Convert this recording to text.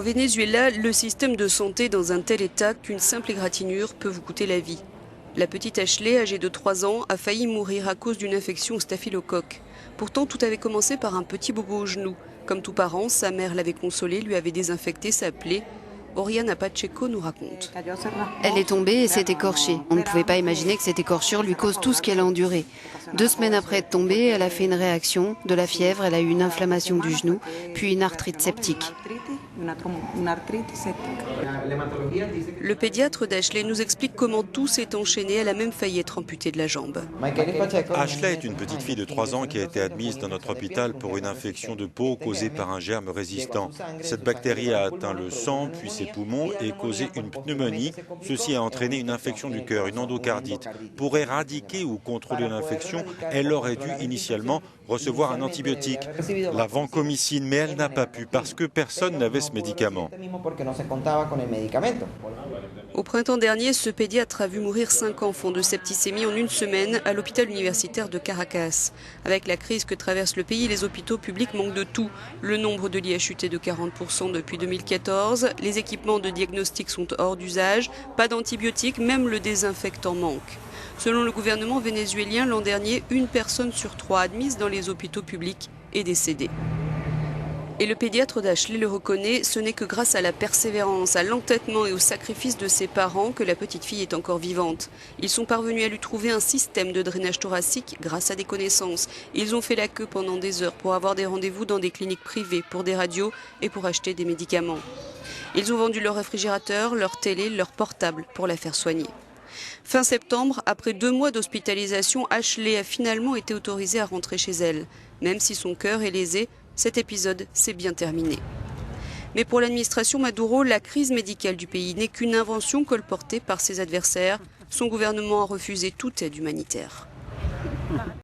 Au Venezuela, le système de santé est dans un tel état qu'une simple égratignure peut vous coûter la vie. La petite Ashley, âgée de 3 ans, a failli mourir à cause d'une infection au staphylocoque. Pourtant, tout avait commencé par un petit bobo au genou. Comme tout parent, sa mère l'avait consolée, lui avait désinfecté sa plaie. Oriana Pacheco nous raconte. Elle est tombée et s'est écorchée. On ne pouvait pas imaginer que cette écorchure lui cause tout ce qu'elle a enduré. 2 semaines après être tombée, elle a fait une réaction, de la fièvre, elle a eu une inflammation du genou, puis une arthrite septique. Le pédiatre d'Ashley nous explique comment tout s'est enchaîné. Elle a même failli être amputée de la jambe. Ashley est une petite fille de 3 ans qui a été admise dans notre hôpital pour une infection de peau causée par un germe résistant. Cette bactérie a atteint le sang, puis ses poumons et causé une pneumonie. Ceci a entraîné une infection du cœur, une endocardite. Pour éradiquer ou contrôler l'infection, elle aurait dû initialement recevoir un antibiotique, la vancomycine, mais elle n'a pas pu parce que personne n'avait ce médicament. Au printemps dernier, ce pédiatre a vu mourir 5 enfants de septicémie en une semaine à l'hôpital universitaire de Caracas. Avec la crise que traverse le pays, les hôpitaux publics manquent de tout. Le nombre de lits a chuté de 40% depuis 2014. Les équipements de diagnostic sont hors d'usage. Pas d'antibiotiques, même le désinfectant manque. Selon le gouvernement vénézuélien, l'an dernier, 1 personne sur 3 admise dans les hôpitaux publics est décédée. Et le pédiatre d'Ashley le reconnaît, ce n'est que grâce à la persévérance, à l'entêtement et au sacrifice de ses parents que la petite fille est encore vivante. Ils sont parvenus à lui trouver un système de drainage thoracique grâce à des connaissances. Ils ont fait la queue pendant des heures pour avoir des rendez-vous dans des cliniques privées, pour des radios et pour acheter des médicaments. Ils ont vendu leur réfrigérateur, leur télé, leur portable pour la faire soigner. Fin septembre, après 2 mois d'hospitalisation, Ashley a finalement été autorisée à rentrer chez elle. Même si son cœur est lésé, cet épisode s'est bien terminé. Mais pour l'administration Maduro, la crise médicale du pays n'est qu'une invention colportée par ses adversaires. Son gouvernement a refusé toute aide humanitaire.